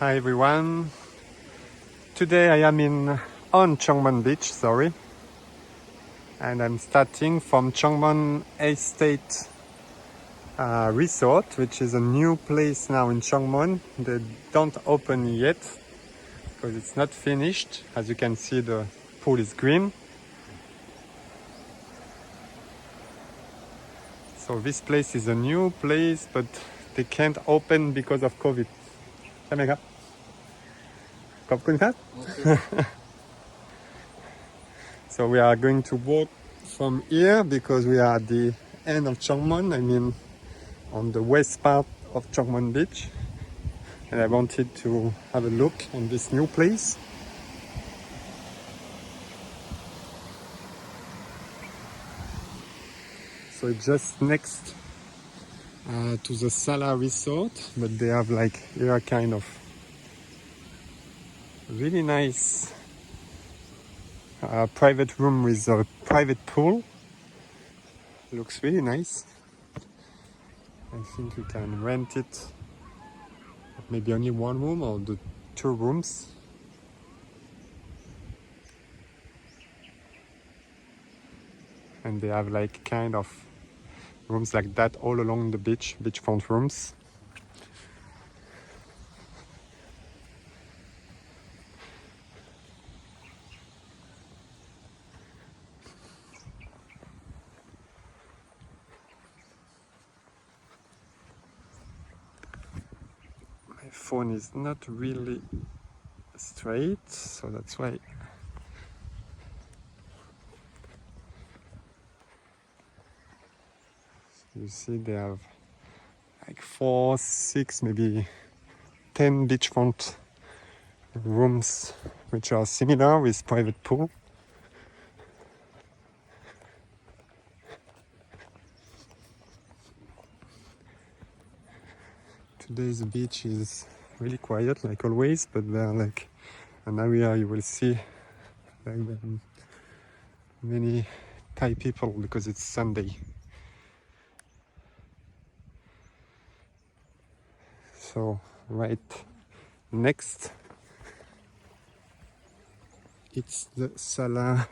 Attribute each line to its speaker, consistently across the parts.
Speaker 1: Hi everyone. Today I am on Chongmon Beach, and I'm starting from Chongmon Estate Resort, which is a new place now in Chongmon. They don't open yet because it's not finished. As you can see, the pool is green. So this place is a new place, but they can't open because of COVID. ใช่ไหมครับ ขอบคุณครับ So we are going to walk from here because we are at the end of Chongmon. On the west part of Chongmon Beach. And I wanted to have a look on this new place. So it's just next to the Sala Resort, but they have like here kind of really nice private room with a private pool. Looks really nice. I think you can rent it, maybe only one room or the two rooms. And they have like kind of rooms like that all along the beach, beachfront rooms. My phone is not really straight, so that's why you see they have like 4, 6, maybe 10 beachfront rooms which are similar with private pool. Today's beach is really quiet like always, but there are like an area you will see like many Thai people because it's Sunday. So right next it's the Sala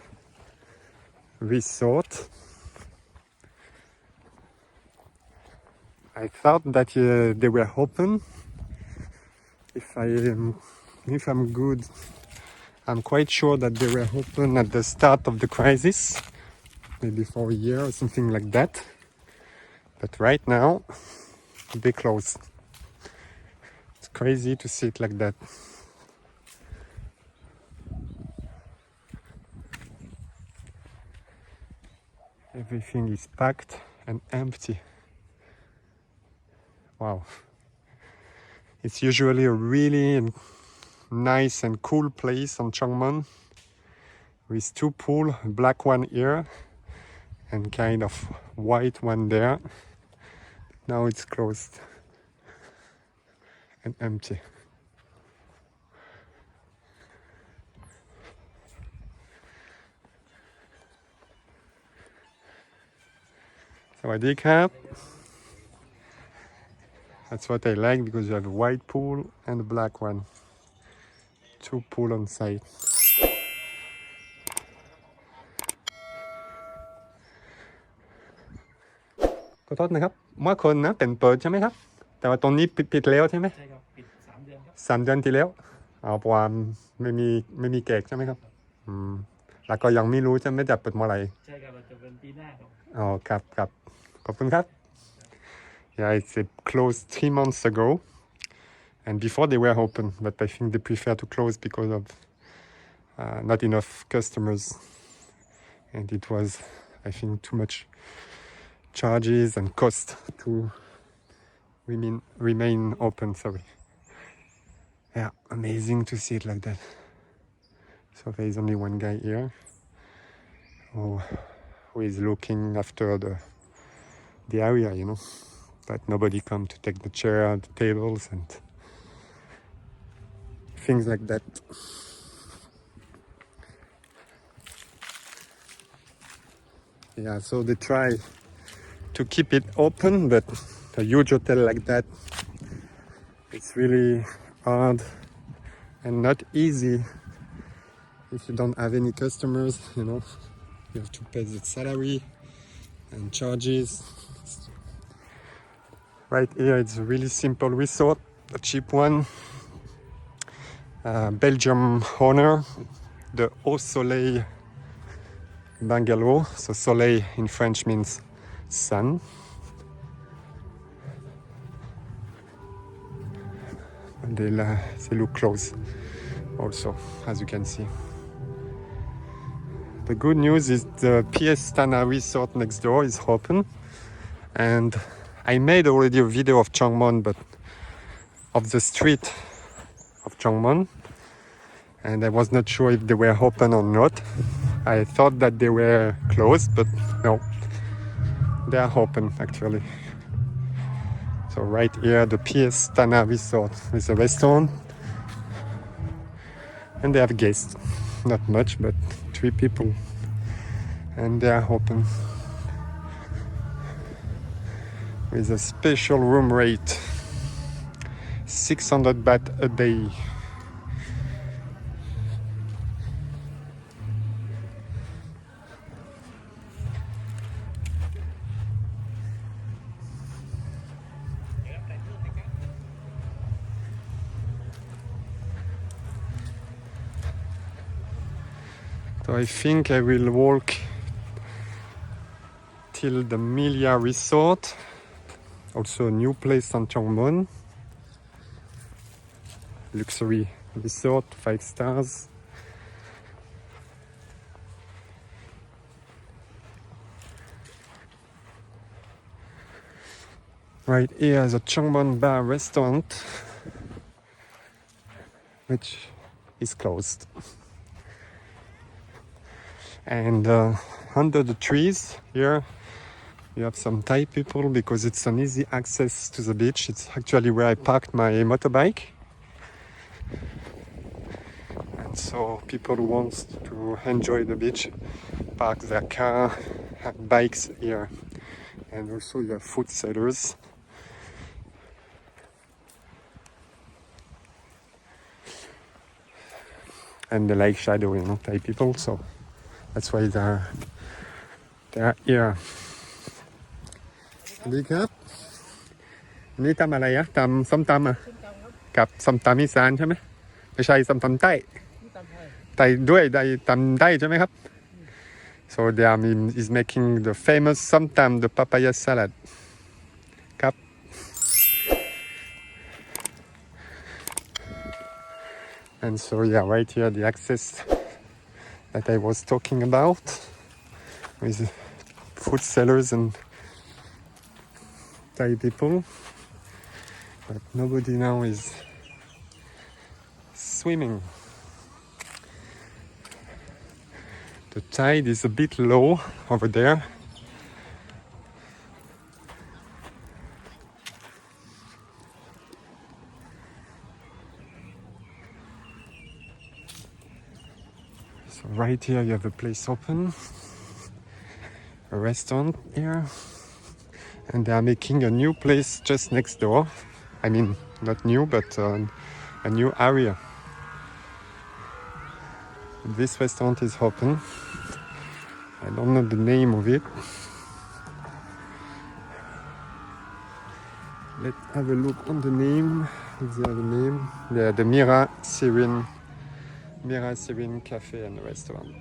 Speaker 1: Resort. I thought that they were open. If I'm good, I'm quite sure that they were open at the start of the crisis, maybe for a year or something like that. But right now, they closed. It's crazy to see it like that. Everything is packed and empty. Wow. It's usually a really nice and cool place on Chongmon with two pools, black one here and kind of white one there. Now it's closed and empty. Sawadee krap. That's what I like because you have a white pool and a black one. Two pools on site. ขอโทษนะครับเมื่อคนนะเป็นเปิดใช่ไหมครับแต่ว่าตรงนี้ปิดแล้วใช่ไหมใช่ครับปิด3 เดือนครับ3 เดือนที่แล้วเพราะว่าไม่มีแขกใช่ไหมครับแล้วก็ยังไม่รู้จะไม่จะเปิดเมื่อไหร่ใช่ครับจะเป็นปีหน้าครับครับขอบคุณครับ Yeah, it's closed 3 months ago and before they were open, but I think they prefer to close because of not enough customers and it was, I think, too much charges and cost to remain open. Yeah, amazing to see it like that. So there is only one guy here who is looking after the area, but nobody come to take the chair, the tables and things like that. Yeah, so they try to keep it open, but a huge hotel like that, it's really hard and not easy if you don't have any customers, you know. You have to pay the salary and charges. Right here it's a really simple resort, a cheap one. Belgium owner, the Au Soleil Bungalow. So soleil in French means sun. And they look close also, as you can see. The good news is the PS Tana resort next door is open, and I made already a video of Chongmon, but of the street of Chongmon, and I was not sure if they were open or not. I thought that they were closed, but no, they are open actually. So right here, the PS Tana resort with a restaurant, and they have guests, not much, but 3 people, and they are open with a special room rate, 600 baht a day. So I think I will walk till the Milia Resort, also a new place on Chongmon. Luxury resort, 5 stars. Right here is a Chongmon Bar restaurant, which is closed. And under the trees here, you have some Thai people because it's an easy access to the beach. It's actually where I parked my motorbike. And so people who want to enjoy the beach park their car and bikes here. And also you have food sellers. And they like shadow, you know, Thai people, so that's why they are here. สวัสดีครับนี่ตำอะไรอะตำส้มตำอะกับส้มตำอีสานใช่ไหมไม่ใช่ส้มตำใต้ไต้ด้วยได้ตำใต้ใช่ไหมครับ so they is making the famous ส้มตำ the papaya salad ครับ and so yeah, right here the access that I was talking about with food sellers and Thai people, but nobody now is swimming. The tide is a bit low over there. So right here you have a place open, a restaurant here. And they are making a new place just next door. I mean, not new, but a new area. This restaurant is open. I don't know the name of it. Let's have a look on the name. Is there the name? Yeah, the Mira Sirin Cafe and Restaurant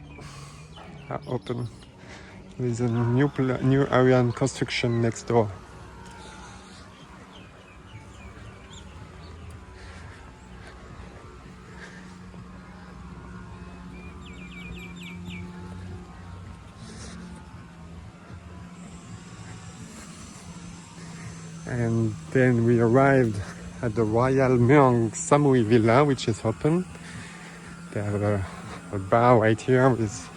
Speaker 1: are open. There's a new area in construction next door. And then we arrived at the Royal Mueang Samui Villa, which is open. They have a bar right here with,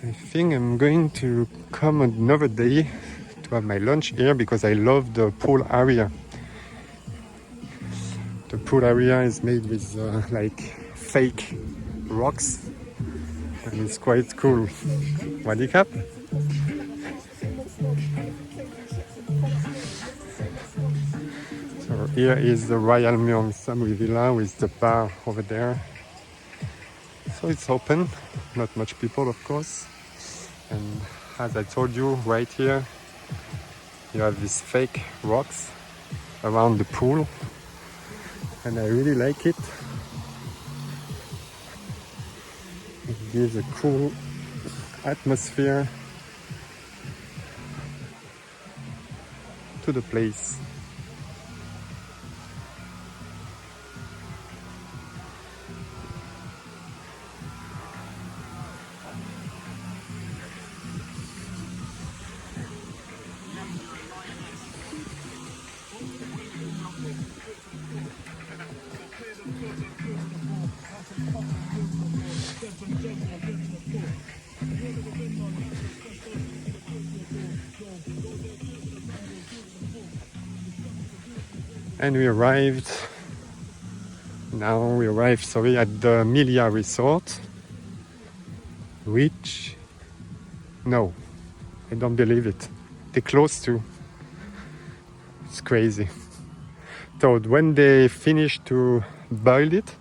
Speaker 1: I think I'm going to come another day to have my lunch here because I love the pool area. The pool area is made with like fake rocks and it's quite cool. Wadikap. Here is the Royal Myong Samui Villa with the bar over there. So it's open, not much people of course. And as I told you, right here you have these fake rocks around the pool, and I really like it. It gives a cool atmosphere to the place. And we arrived at the Milia Resort, which, no, I don't believe it. They closed too. It's crazy. So when they finished to build it,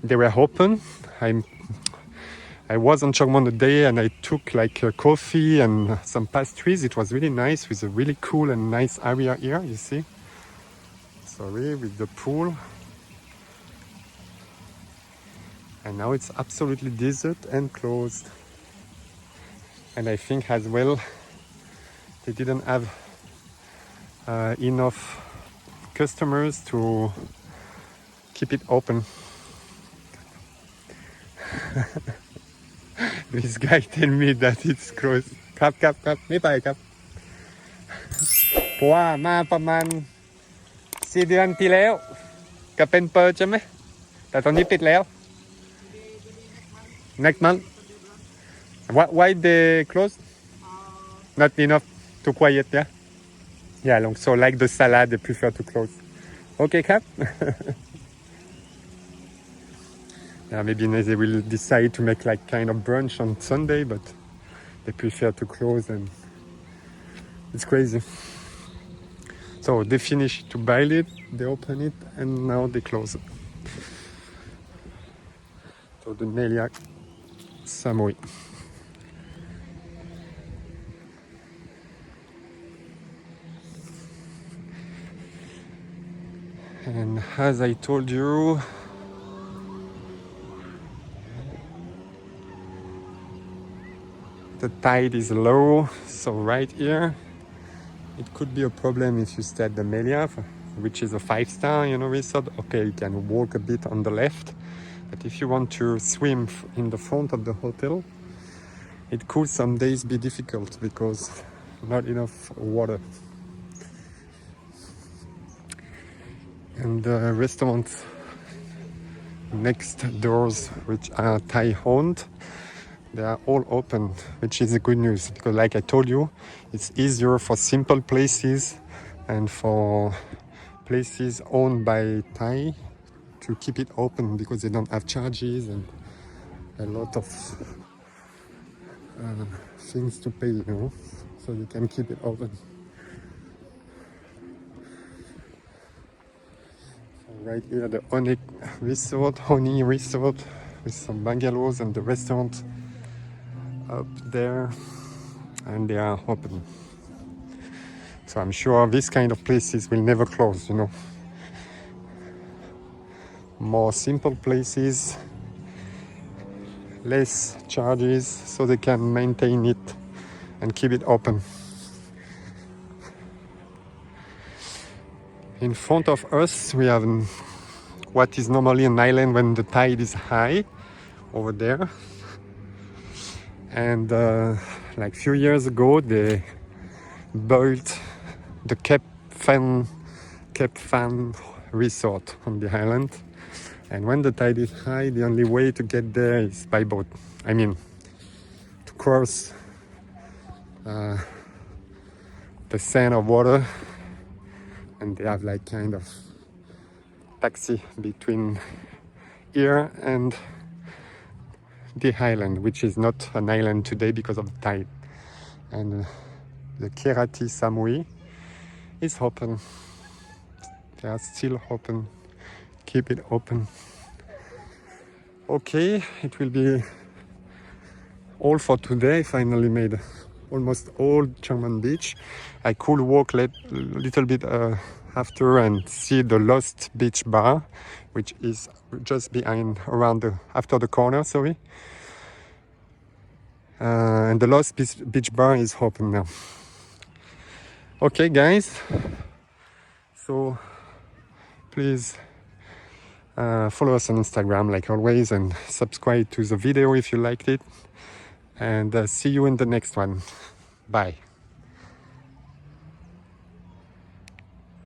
Speaker 1: they were open. I was on Chongmon the day and I took like a coffee and some pastries. It was really nice with a really cool and nice area here, you see. Sorry, with the pool. And now it's absolutely desert and closed. And I think as well, they didn't have enough customers to keep it open. This guy tell me that it's closed. ครับไม่ไปครับเพราะว่ามาประมาณ4 เดือนที่แล้วก็เป็นเปิดใช่ไหมแต่ตอนนี้ปิดแล้ว next month why they closed not enough to quiet yeah long so like the salad they prefer to close okay ครับ maybe they will decide to make like kind of brunch on Sunday, but they prefer to close, and it's crazy. So they finish to build it, they open it, and now they close it. So the Melia Samui. And as I told you, the tide is low, so right here it could be a problem if you stay at the Melia, which is a 5-star, resort. Okay, you can walk a bit on the left, but if you want to swim in the front of the hotel, it could some days be difficult because not enough water. And the restaurants next doors, which are Thai owned, they are all open, which is a good news, because like I told you, it's easier for simple places and for places owned by Thai to keep it open because they don't have charges and a lot of things to pay, so you can keep it open. So right here, the Honey Resort with some bungalows and the restaurant up there, and they are open. So I'm sure this kind of places will never close, More simple places, less charges, so they can maintain it and keep it open. In front of us, we have what is normally an island when the tide is high over there. And like few years ago, they built the Cape Fan Resort on the island. And when the tide is high, the only way to get there is by boat. I mean, to cross the sand of water, and they have like kind of taxi between here and the island, which is not an island today because of the tide. And the Kirati Samui is open. They are still open. Keep it open. Okay, it will be all for today. Finally made almost all Chiangmai Beach. I could walk a little bit after and see the Lost Beach Bar, which is just behind, after the corner, sorry. And the Lost Beach Bar is open now. Okay, guys. So please follow us on Instagram like always, and subscribe to the video if you liked it. And see you in the next one. Bye.